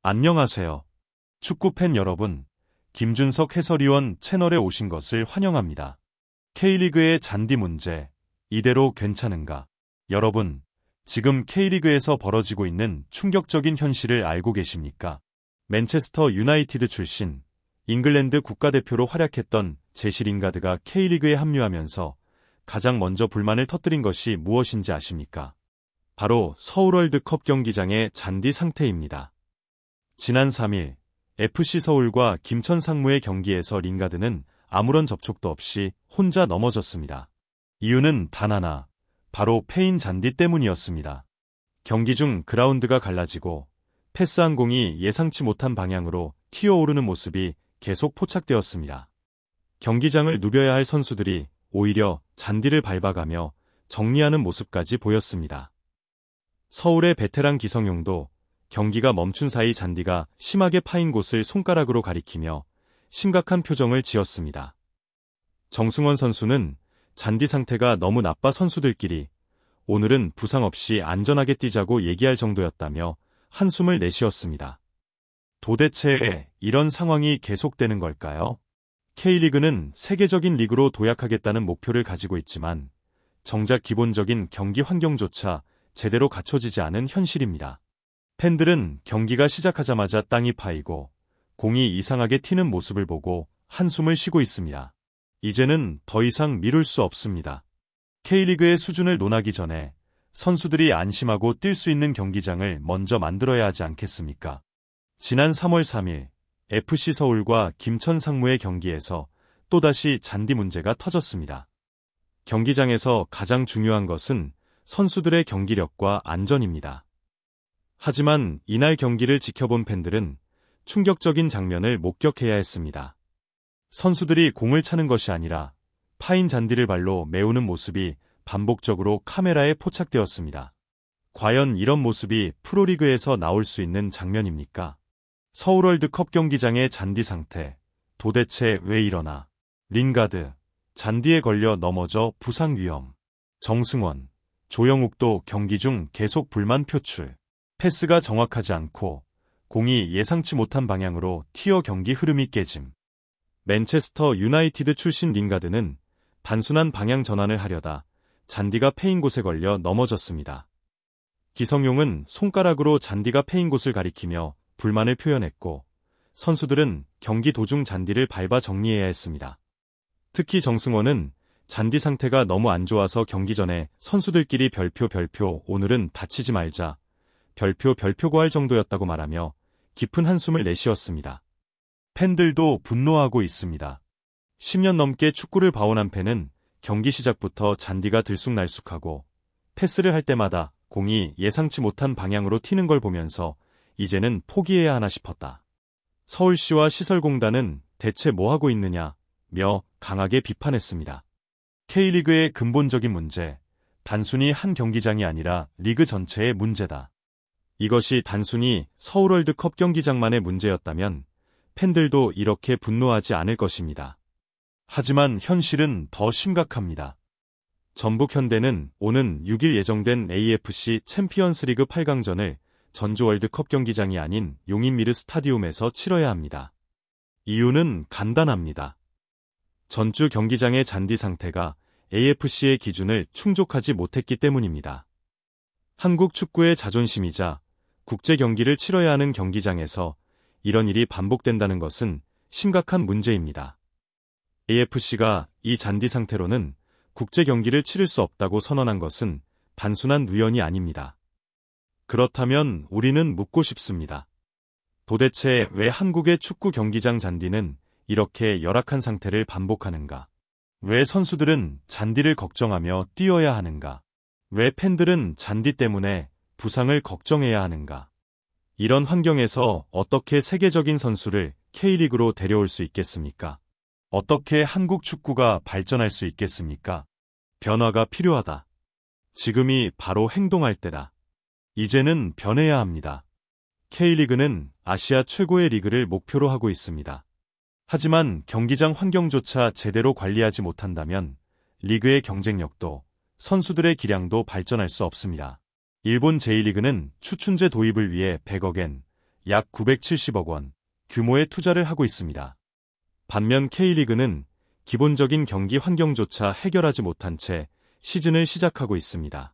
안녕하세요. 축구팬 여러분, 김준석 해설위원 채널에 오신 것을 환영합니다. K리그의 잔디 문제, 이대로 괜찮은가? 여러분, 지금 K리그에서 벌어지고 있는 충격적인 현실을 알고 계십니까? 맨체스터 유나이티드 출신, 잉글랜드 국가대표로 활약했던 제시 링가드가 K리그에 합류하면서 가장 먼저 불만을 터뜨린 것이 무엇인지 아십니까? 바로 서울 월드컵 경기장의 잔디 상태입니다. 지난 3일 FC 서울과 김천 상무의 경기에서 링가드는 아무런 접촉도 없이 혼자 넘어졌습니다. 이유는 단 하나, 바로 패인 잔디 때문이었습니다. 경기 중 그라운드가 갈라지고 패스한 공이 예상치 못한 방향으로 튀어오르는 모습이 계속 포착되었습니다. 경기장을 누벼야 할 선수들이 오히려 잔디를 밟아가며 정리하는 모습까지 보였습니다. 서울의 베테랑 기성용도 경기가 멈춘 사이 잔디가 심하게 파인 곳을 손가락으로 가리키며 심각한 표정을 지었습니다. 정승원 선수는 잔디 상태가 너무 나빠 선수들끼리 오늘은 부상 없이 안전하게 뛰자고 얘기할 정도였다며 한숨을 내쉬었습니다. 도대체 왜 이런 상황이 계속되는 걸까요? K리그는 세계적인 리그로 도약하겠다는 목표를 가지고 있지만 정작 기본적인 경기 환경조차 제대로 갖춰지지 않은 현실입니다. 팬들은 경기가 시작하자마자 땅이 파이고 공이 이상하게 튀는 모습을 보고 한숨을 쉬고 있습니다. 이제는 더 이상 미룰 수 없습니다. K리그의 수준을 논하기 전에 선수들이 안심하고 뛸 수 있는 경기장을 먼저 만들어야 하지 않겠습니까? 지난 3월 3일 FC 서울과 김천 상무의 경기에서 또다시 잔디 문제가 터졌습니다. 경기장에서 가장 중요한 것은 선수들의 경기력과 안전입니다. 하지만 이날 경기를 지켜본 팬들은 충격적인 장면을 목격해야 했습니다. 선수들이 공을 차는 것이 아니라 파인 잔디를 발로 메우는 모습이 반복적으로 카메라에 포착되었습니다. 과연 이런 모습이 프로리그에서 나올 수 있는 장면입니까? 서울 월드컵 경기장의 잔디 상태, 도대체 왜 이러나? 링가드, 잔디에 걸려 넘어져 부상 위험. 정승원, 조영욱도 경기 중 계속 불만 표출. 패스가 정확하지 않고 공이 예상치 못한 방향으로 튀어 경기 흐름이 깨짐. 맨체스터 유나이티드 출신 링가드는 단순한 방향 전환을 하려다 잔디가 패인 곳에 걸려 넘어졌습니다. 기성용은 손가락으로 잔디가 패인 곳을 가리키며 불만을 표현했고 선수들은 경기 도중 잔디를 밟아 정리해야 했습니다. 특히 정승원은 잔디 상태가 너무 안 좋아서 경기 전에 선수들끼리 별표 오늘은 다치지 말자 별표고 할 정도였다고 말하며 깊은 한숨을 내쉬었습니다. 팬들도 분노하고 있습니다. 10년 넘게 축구를 봐온 팬은 경기 시작부터 잔디가 들쑥날쑥하고 패스를 할 때마다 공이 예상치 못한 방향으로 튀는 걸 보면서 이제는 포기해야 하나 싶었다. 서울시와 시설공단은 대체 뭐하고 있느냐며 강하게 비판했습니다. K리그의 근본적인 문제, 단순히 한 경기장이 아니라 리그 전체의 문제다. 이것이 단순히 서울 월드컵 경기장만의 문제였다면 팬들도 이렇게 분노하지 않을 것입니다. 하지만 현실은 더 심각합니다. 전북 현대는 오는 6일 예정된 AFC 챔피언스리그 8강전을 전주 월드컵 경기장이 아닌 용인미르 스타디움에서 치러야 합니다. 이유는 간단합니다. 전주 경기장의 잔디 상태가 AFC의 기준을 충족하지 못했기 때문입니다. 한국 축구의 자존심이자 국제 경기를 치러야 하는 경기장에서 이런 일이 반복된다는 것은 심각한 문제입니다. AFC가 이 잔디 상태로는 국제 경기를 치를 수 없다고 선언한 것은 단순한 우연이 아닙니다. 그렇다면 우리는 묻고 싶습니다. 도대체 왜 한국의 축구 경기장 잔디는 이렇게 열악한 상태를 반복하는가? 왜 선수들은 잔디를 걱정하며 뛰어야 하는가? 왜 팬들은 잔디 때문에 부상을 걱정해야 하는가? 이런 환경에서 어떻게 세계적인 선수를 K리그로 데려올 수 있겠습니까? 어떻게 한국 축구가 발전할 수 있겠습니까? 변화가 필요하다. 지금이 바로 행동할 때다. 이제는 변해야 합니다. K리그는 아시아 최고의 리그를 목표로 하고 있습니다. 하지만 경기장 환경조차 제대로 관리하지 못한다면 리그의 경쟁력도 선수들의 기량도 발전할 수 없습니다. 일본 제1리그는 추춘제 도입을 위해 100억엔, 약 970억 원 규모의 투자를 하고 있습니다. 반면 K리그는 기본적인 경기 환경조차 해결하지 못한 채 시즌을 시작하고 있습니다.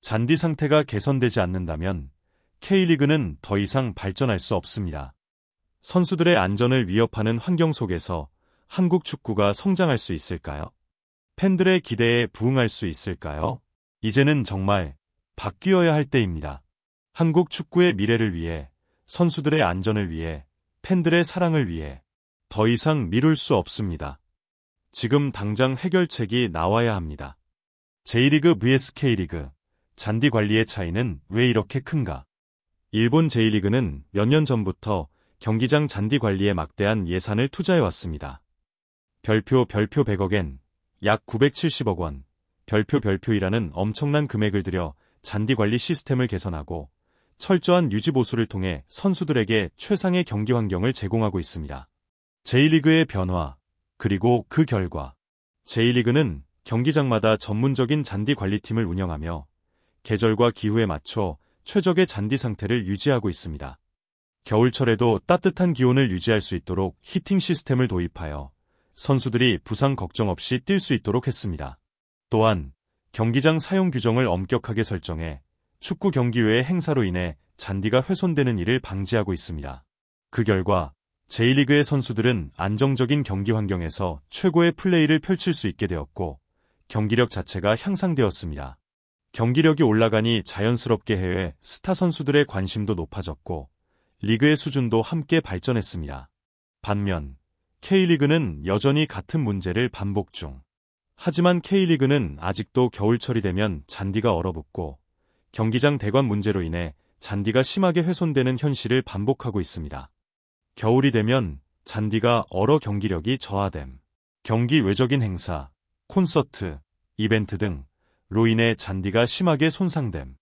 잔디 상태가 개선되지 않는다면 K리그는 더 이상 발전할 수 없습니다. 선수들의 안전을 위협하는 환경 속에서 한국 축구가 성장할 수 있을까요? 팬들의 기대에 부응할 수 있을까요? 이제는 정말 바뀌어야 할 때입니다. 한국 축구의 미래를 위해, 선수들의 안전을 위해, 팬들의 사랑을 위해 더 이상 미룰 수 없습니다. 지금 당장 해결책이 나와야 합니다. J리그 vs K리그, 잔디 관리의 차이는 왜 이렇게 큰가? 일본 J리그는 몇 년 전부터 경기장 잔디 관리에 막대한 예산을 투자해왔습니다. 별표 100억엔, 약 970억 원, 별표이라는 엄청난 금액을 들여 잔디 관리 시스템을 개선하고 철저한 유지 보수를 통해 선수들에게 최상의 경기 환경을 제공하고 있습니다. J리그의 변화, 그리고 그 결과. J리그는 경기장마다 전문적인 잔디 관리팀을 운영하며 계절과 기후에 맞춰 최적의 잔디 상태를 유지하고 있습니다. 겨울철에도 따뜻한 기온을 유지할 수 있도록 히팅 시스템을 도입하여 선수들이 부상 걱정 없이 뛸 수 있도록 했습니다. 또한 경기장 사용 규정을 엄격하게 설정해 축구 경기 외의 행사로 인해 잔디가 훼손되는 일을 방지하고 있습니다. 그 결과 J리그의 선수들은 안정적인 경기 환경에서 최고의 플레이를 펼칠 수 있게 되었고 경기력 자체가 향상되었습니다. 경기력이 올라가니 자연스럽게 해외 스타 선수들의 관심도 높아졌고 리그의 수준도 함께 발전했습니다. 반면 K리그는 여전히 같은 문제를 반복 중. 하지만 K리그는 아직도 겨울철이 되면 잔디가 얼어붙고 경기장 대관 문제로 인해 잔디가 심하게 훼손되는 현실을 반복하고 있습니다. 겨울이 되면 잔디가 얼어 경기력이 저하됨. 경기 외적인 행사, 콘서트, 이벤트 등로 인해 잔디가 심하게 손상됨.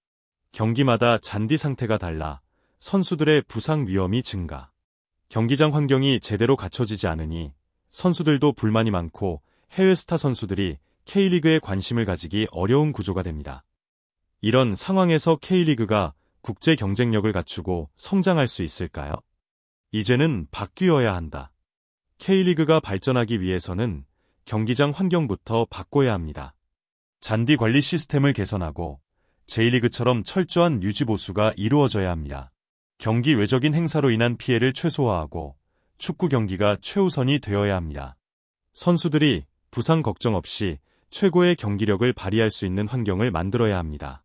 경기마다 잔디 상태가 달라 선수들의 부상 위험이 증가. 경기장 환경이 제대로 갖춰지지 않으니 선수들도 불만이 많고 해외 스타 선수들이 K리그에 관심을 가지기 어려운 구조가 됩니다. 이런 상황에서 K리그가 국제 경쟁력을 갖추고 성장할 수 있을까요? 이제는 바뀌어야 한다. K리그가 발전하기 위해서는 경기장 환경부터 바꿔야 합니다. 잔디 관리 시스템을 개선하고 J리그처럼 철저한 유지 보수가 이루어져야 합니다. 경기 외적인 행사로 인한 피해를 최소화하고 축구 경기가 최우선이 되어야 합니다. 선수들이 부상 걱정 없이 최고의 경기력을 발휘할 수 있는 환경을 만들어야 합니다.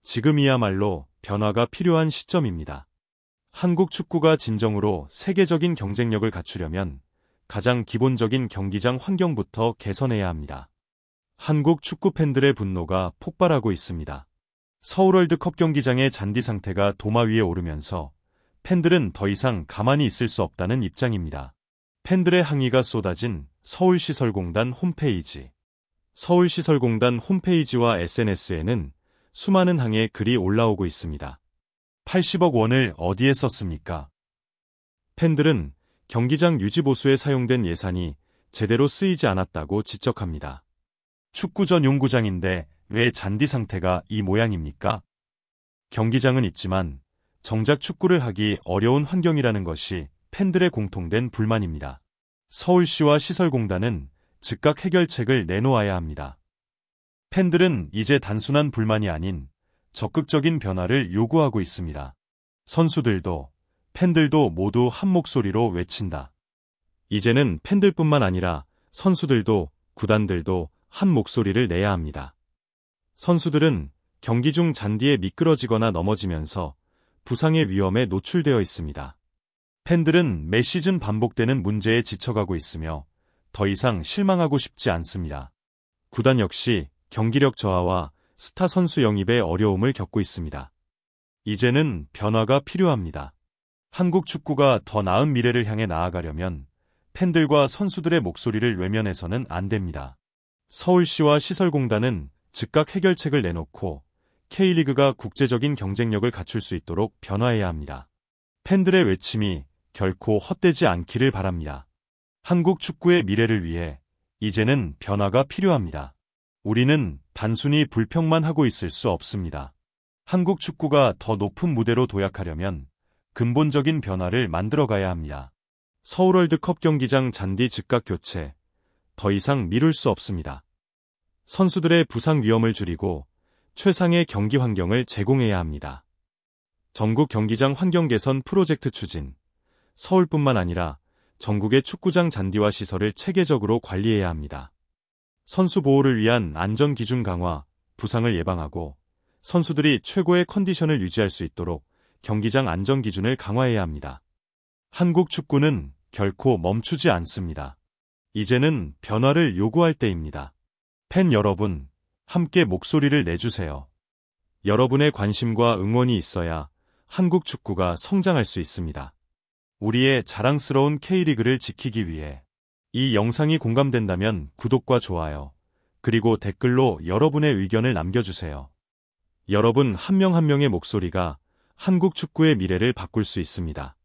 지금이야말로 변화가 필요한 시점입니다. 한국 축구가 진정으로 세계적인 경쟁력을 갖추려면 가장 기본적인 경기장 환경부터 개선해야 합니다. 한국 축구 팬들의 분노가 폭발하고 있습니다. 서울 월드컵 경기장의 잔디 상태가 도마 위에 오르면서 팬들은 더 이상 가만히 있을 수 없다는 입장입니다. 팬들의 항의가 쏟아진 서울시설공단 홈페이지. 서울시설공단 홈페이지와 SNS에는 수많은 항의 글이 올라오고 있습니다. 80억 원을 어디에 썼습니까? 팬들은 경기장 유지보수에 사용된 예산이 제대로 쓰이지 않았다고 지적합니다. 축구 전용구장인데 왜 잔디 상태가 이 모양입니까? 경기장은 있지만 정작 축구를 하기 어려운 환경이라는 것이 팬들의 공통된 불만입니다. 서울시와 시설공단은 즉각 해결책을 내놓아야 합니다. 팬들은 이제 단순한 불만이 아닌 적극적인 변화를 요구하고 있습니다. 선수들도 팬들도 모두 한 목소리로 외친다. 이제는 팬들뿐만 아니라 선수들도 구단들도 한 목소리를 내야 합니다. 선수들은 경기 중 잔디에 미끄러지거나 넘어지면서 부상의 위험에 노출되어 있습니다. 팬들은 매 시즌 반복되는 문제에 지쳐가고 있으며 더 이상 실망하고 싶지 않습니다. 구단 역시 경기력 저하와 스타 선수 영입에 어려움을 겪고 있습니다. 이제는 변화가 필요합니다. 한국 축구가 더 나은 미래를 향해 나아가려면 팬들과 선수들의 목소리를 외면해서는 안 됩니다. 서울시와 시설공단은 즉각 해결책을 내놓고 K리그가 국제적인 경쟁력을 갖출 수 있도록 변화해야 합니다. 팬들의 외침이 결코 헛되지 않기를 바랍니다. 한국 축구의 미래를 위해 이제는 변화가 필요합니다. 우리는 단순히 불평만 하고 있을 수 없습니다. 한국 축구가 더 높은 무대로 도약하려면 근본적인 변화를 만들어가야 합니다. 서울 월드컵 경기장 잔디 즉각 교체, 더 이상 미룰 수 없습니다. 선수들의 부상 위험을 줄이고 최상의 경기 환경을 제공해야 합니다. 전국 경기장 환경 개선 프로젝트 추진, 서울뿐만 아니라 전국의 축구장 잔디와 시설을 체계적으로 관리해야 합니다. 선수 보호를 위한 안전 기준 강화, 부상을 예방하고 선수들이 최고의 컨디션을 유지할 수 있도록 경기장 안전 기준을 강화해야 합니다. 한국 축구는 결코 멈추지 않습니다. 이제는 변화를 요구할 때입니다. 팬 여러분, 함께 목소리를 내주세요. 여러분의 관심과 응원이 있어야 한국 축구가 성장할 수 있습니다. 우리의 자랑스러운 K리그를 지키기 위해 이 영상이 공감된다면 구독과 좋아요, 그리고 댓글로 여러분의 의견을 남겨주세요. 여러분 한 명 한 명의 목소리가 한국 축구의 미래를 바꿀 수 있습니다.